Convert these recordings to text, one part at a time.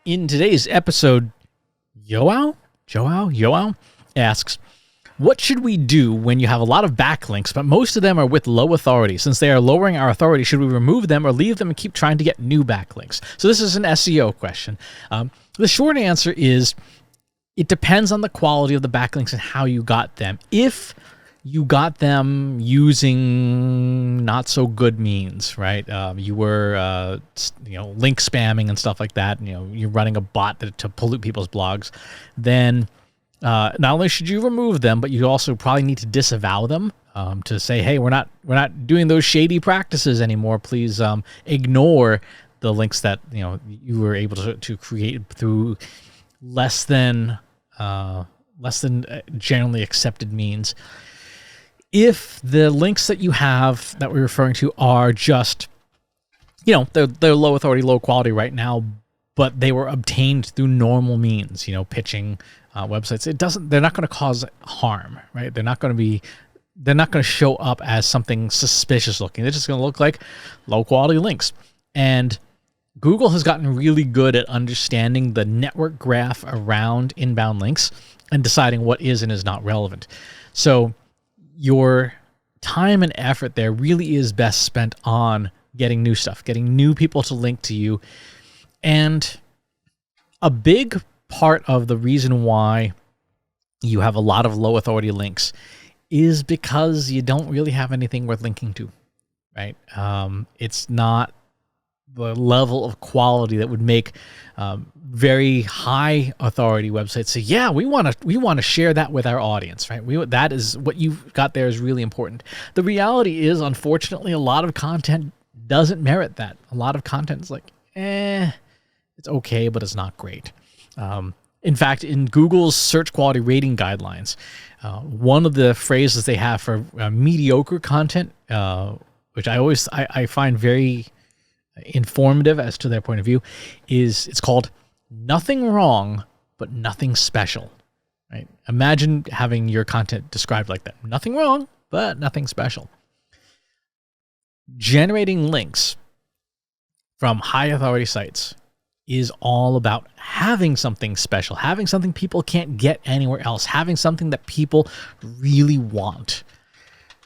In today's episode, Joao asks, what should we do when you have a lot of backlinks, but most of them are with low authority? Since they are lowering our authority, should we remove them or leave them and keep trying to get new backlinks? So this is an SEO question. The short answer is it depends on the quality of the backlinks and how you got them. If you got them using not so good means, right? You were, link spamming and stuff like that. You're running a bot to pollute people's blogs. Then not only should you remove them, but you also probably need to disavow them to say, hey, we're not doing those shady practices anymore. Please ignore the links that you were able to create through less than generally accepted means. If the links that you have that we're referring to are just, they're low authority, low quality right now, but they were obtained through normal means, pitching websites, they're not going to cause harm, right? They're not going to show up as something suspicious looking. They're just going to look like low quality links. And Google has gotten really good at understanding the network graph around inbound links and deciding what is and is not relevant. So your time and effort there really is best spent on getting new stuff, getting new people to link to you. And a big part of the reason why you have a lot of low authority links is because you don't really have anything worth linking to, right? It's not the level of quality that would make very high authority websites say, yeah, we want to share that with our audience, right? That is what you've got there is really important. The reality is, unfortunately, a lot of content doesn't merit that. A lot of content is like, it's okay, but it's not great. In fact, in Google's search quality rating guidelines, one of the phrases they have for mediocre content, which I find very informative as to their point of view, is it's called nothing wrong, but nothing special, right? Imagine having your content described like that. Nothing wrong, but nothing special. Generating links from high authority sites is all about having something special, having something people can't get anywhere else, having something that people really want.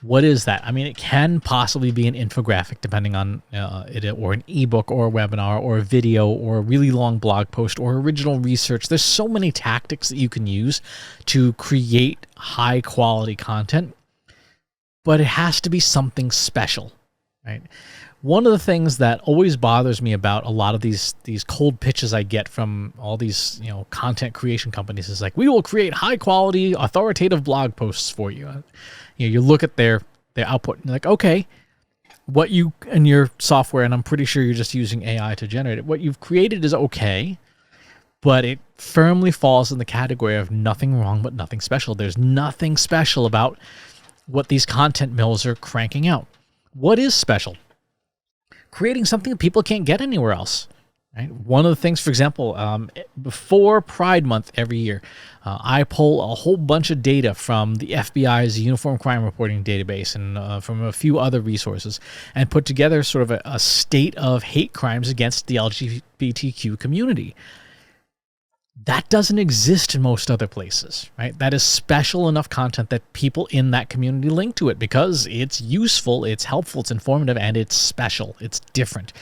What is that? I mean, it can possibly be an infographic, depending on it, or an ebook, or a webinar, or a video, or a really long blog post, or original research. There's so many tactics that you can use to create high quality content, but it has to be something special, right? One of the things that always bothers me about a lot of these cold pitches I get from all these content creation companies is like, we will create high quality authoritative blog posts for you. You look at their output and you're like, okay, what you and your software, and I'm pretty sure you're just using AI to generate it, what you've created is okay, but it firmly falls in the category of nothing wrong but nothing special. There's nothing special about what these content mills are cranking out. What is special? Creating something that people can't get anywhere else, right? One of the things, for example, before Pride Month every year, I pull a whole bunch of data from the FBI's Uniform Crime Reporting Database and from a few other resources, and put together sort of a state of hate crimes against the LGBTQ community. That doesn't exist in most other places, right? That is special enough content that people in that community link to it because it's useful, it's helpful, it's informative, and it's special. It's different.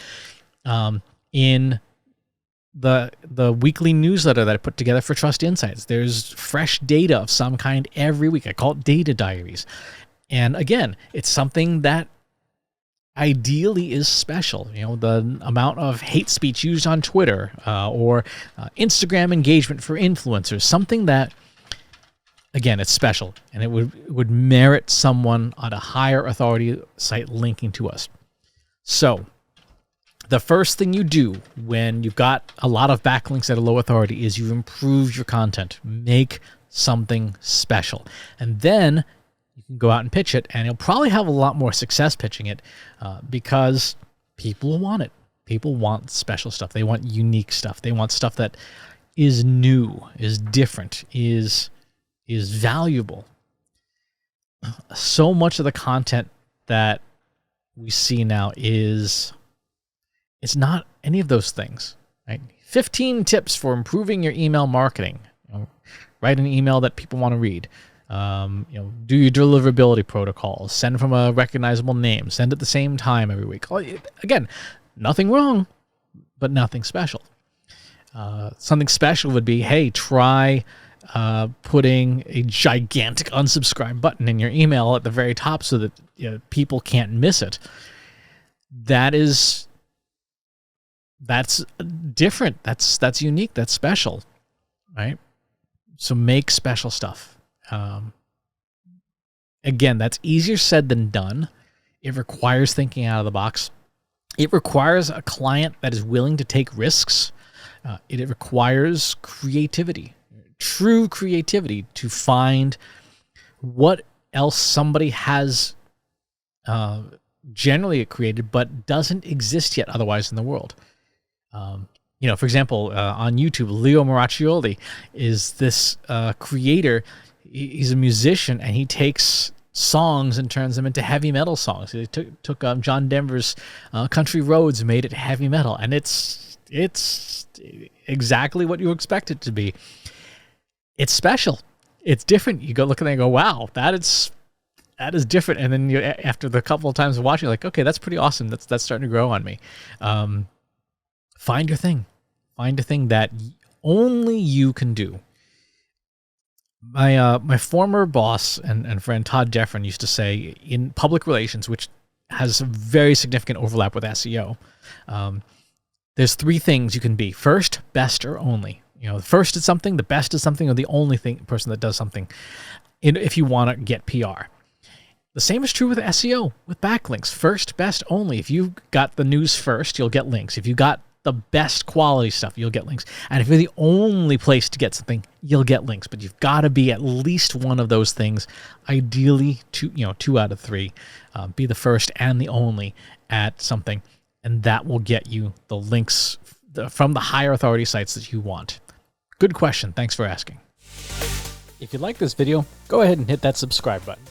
In the weekly newsletter that I put together for Trust Insights, there's fresh data of some kind every week. I call it data diaries. And again, it's something that ideally is special. The amount of hate speech used on Twitter or Instagram engagement for influencers, something that, again, it's special, and it would merit someone on a higher authority site linking to us. So the first thing you do when you've got a lot of backlinks at a low authority is you improve your content, make something special, and then you can go out and pitch it, and you'll probably have a lot more success pitching it because people want it. People want special stuff. They want unique stuff. They want stuff that is new, is different, is valuable. So much of the content that we see now it's not any of those things, right? 15 tips for improving your email marketing. Write an email that people want to read. Do your deliverability protocols. Send from a recognizable name. Send at the same time every week. Again, nothing wrong, but nothing special. Something special would be, hey, try putting a gigantic unsubscribe button in your email at the very top so that people can't miss it. That's different. That's unique. That's special, right? So make special stuff. Again, that's easier said than done. It requires thinking out of the box. It requires a client that is willing to take risks. It requires creativity, true creativity, to find what else somebody has generally created but doesn't exist yet otherwise in the world. For example, on YouTube, Leo Maraccioli is this creator. He's a musician, and he takes songs and turns them into heavy metal songs. He took John Denver's Country Roads and made it heavy metal, and it's exactly what you expect it to be. It's special. It's different. You go look at it and go, wow, that is different. And then after the couple of times of watching, you're like, okay, that's pretty awesome. That's starting to grow on me. Find your thing. Find a thing that only you can do. My former boss and friend Todd Jeffrin used to say, in public relations, which has a very significant overlap with SEO, there's three things you can be: first, best, or only. The first is something, the best is something, or the only person that does something. If you want to get PR. The same is true with SEO, with backlinks. First, best, only. If you got the news first, you'll get links. If you got the best quality stuff, you'll get links. And if you're the only place to get something, you'll get links. But you've got to be at least one of those things. Ideally, two out of three. Be the first and the only at something, and that will get you the links from the higher authority sites that you want. Good question. Thanks for asking. If you like this video, go ahead and hit that subscribe button.